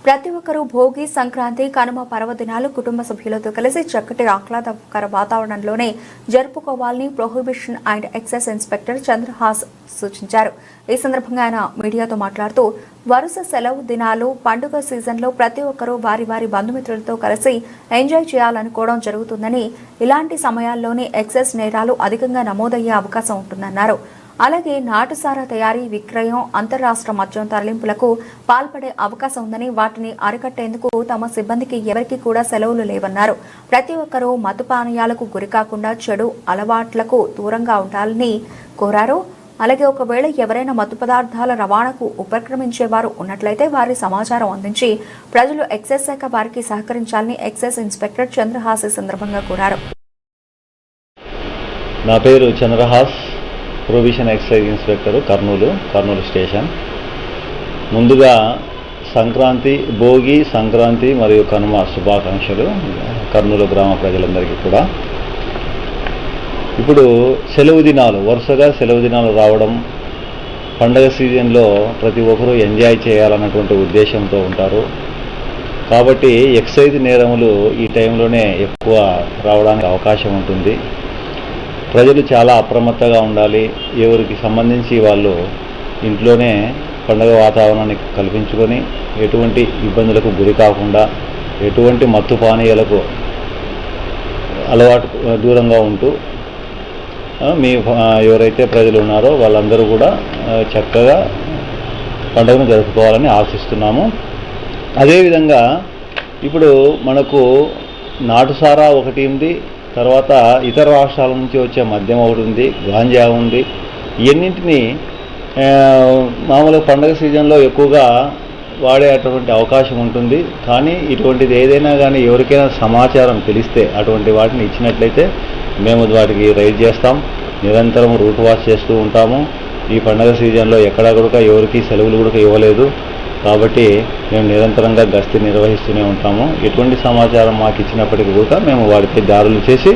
ప్రతి ఒక్కరూ భోగి, సంక్రాంతి, కనుమ పర్వదినాలు కుటుంబ సభ్యులతో కలిసి చక్కటి ఆహ్లాదకర వాతావరణంలోనే జరుపుకోవాలని prohibition and excise inspector Chandrahas సూచించారు. ఈ సందర్భంగా ఆయన మీడియాతో మాట్లాడుతూ వరుస సెలవు దినాలు, పండుగ సీజన్లో ప్రతి ఒక్కరూ వారి వారి బంధుమిత్రులతో కలిసి ఎంజాయ్ చేయాలనుకోవడం జరుగుతుందని, ఇలాంటి సమయాల్లోనే ఎక్సైజ్ నేరాలు అధికంగా నమోదయ్యే అవకాశం ఉంటుందన్నారు. అలాగే నాటుసారా తయారీ, విక్రయం, అంతర్రాష్ట్ర మద్యం తరలింపులకు పాల్పడే అవకాశం ఉందని, వాటిని అరికట్టేందుకు తమ సిబ్బందికి ఎవరికీ కూడా సెలవులు లేవన్నారు. ప్రతి ఒక్కరూ మద్యపానీయాలకు గురికాకుండా చెడు అలవాట్లకు దూరంగా ఉండాలని కోరారు. అలాగే ఒకవేళ ఎవరైనా మత్తు పదార్థాల రవాణాకు ఉపక్రమించేవారు ఉన్నట్లయితే వారి సమాచారం అందించి ప్రజలు ఎక్సైజ్ శాఖ వారికి సహకరించాలని ఎక్సైజ్ ఇన్స్పెక్టర్ చంద్రహాస్ ఈ సందర్భంగా కోరారు. నా పేరు Chandrahas, prohibition excise inspector, Kurnool station. ముందుగా భోగి, సంక్రాంతి మరియు కనుమ శుభాకాంక్షలు కర్నూలు గ్రామ ప్రజలందరికీ కూడా. ఇప్పుడు వరుసగా సెలవు దినాలు రావడం, పండగ సీజన్లో ప్రతి ఒక్కరూ ఎంజాయ్ చేయాలన్నటువంటి ఉద్దేశంతో ఉంటారు. కాబట్టి ఎక్సైజ్ నేరములు ఈ టైంలోనే ఎక్కువ రావడానికి అవకాశం ఉంటుంది. ప్రజలు చాలా అప్రమత్తంగా ఉండాలి. ఎవరికి సంబంధించి వాళ్ళు ఇంట్లోనే పండుగ వాతావరణాన్ని కల్పించుకొని ఎటువంటి ఇబ్బందులకు గురి కాకుండా, ఎటువంటి మత్తు పానీయాలకు అలవాటు దూరంగా ఉంటూ ఎవరైతే ప్రజలు ఉన్నారో వాళ్ళందరూ కూడా చక్కగా పండుగను జరుపుకోవాలని ఆశిస్తున్నాము. అదేవిధంగా ఇప్పుడు మనకు నాటుసారా ఒకటి ఉంది, తర్వాత ఇతర రాష్ట్రాల నుంచి వచ్చే మద్యం ఒకటి ఉంది, గాంజా ఉంది. ఇవన్నింటినీ మామూలుగా పండుగ సీజన్లో ఎక్కువగా వాడేటువంటి అవకాశం ఉంటుంది. కానీ ఇటువంటిది ఏదైనా కానీ ఎవరికైనా సమాచారం తెలిస్తే అటువంటి వాటిని ఇచ్చినట్లయితే మేము వాటికి రైడ్ చేస్తాం. నిరంతరం రూట్ వాచ్ చేస్తూ ఉంటాము. ఈ పండుగ సీజన్లో ఎక్కడా కూడా ఎవరికి సెలవులు కూడా ఇవ్వలేదు. కాబట్టి మేము నిరంతరంగా గస్తీ నిర్వహిస్తూనే ఉంటాము. ఎటువంటి సమాచారం మాకు ఇచ్చినప్పటికీ కూడా మేము వాటిపై దాడులు చేసి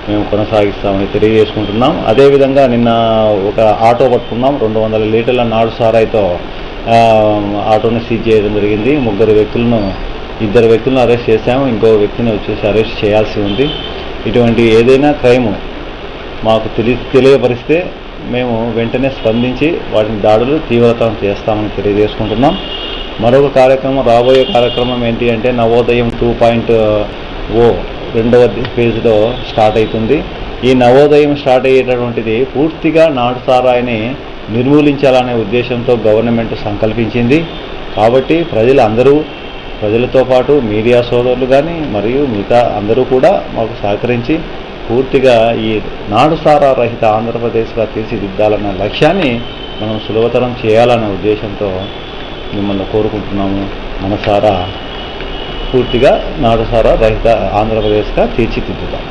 మేము కొనసాగిస్తామని తెలియజేసుకుంటున్నాం. అదేవిధంగా నిన్న ఒక ఆటో పట్టుకున్నాం. 200 లీటర్ల నాటు సారాయితో ఆటోను సీజ్ చేయడం జరిగింది. 2 వ్యక్తులను అరెస్ట్ చేశాము. ఇంకో వ్యక్తిని వచ్చేసి అరెస్ట్ చేయాల్సి ఉంది. ఇటువంటి ఏదైనా క్రైము మాకు తెలియపరిస్తే మేము వెంటనే స్పందించి వాటిని దాడులు తీవ్రతరం చేస్తామని తెలియజేసుకుంటున్నాం. మరొక కార్యక్రమం, రాబోయే కార్యక్రమం ఏంటి అంటే నవోదయం 2.0 రెండవ ఫేజ్లో స్టార్ట్ అవుతుంది. ఈ నవోదయం స్టార్ట్ అయ్యేటటువంటిది పూర్తిగా నాటు సారాయిని నిర్మూలించాలనే ఉద్దేశంతో గవర్నమెంట్ సంకల్పించింది. కాబట్టి ప్రజలతో పాటు మీడియా సోదరులు కానీ మరియు మిగతా అందరూ కూడా మాకు సహకరించి పూర్తిగా ఈ నాటుసారా రహిత ఆంధ్రప్రదేశ్గా తీర్చిదిద్దాలన్న లక్ష్యాన్ని మనం సులభతరం చేయాలనే ఉద్దేశంతో మిమ్మల్ని కోరుకుంటున్నాము. మనసారా పూర్తిగా నాటుసారా రహిత ఆంధ్రప్రదేశ్గా తీర్చిదిద్దుతాం.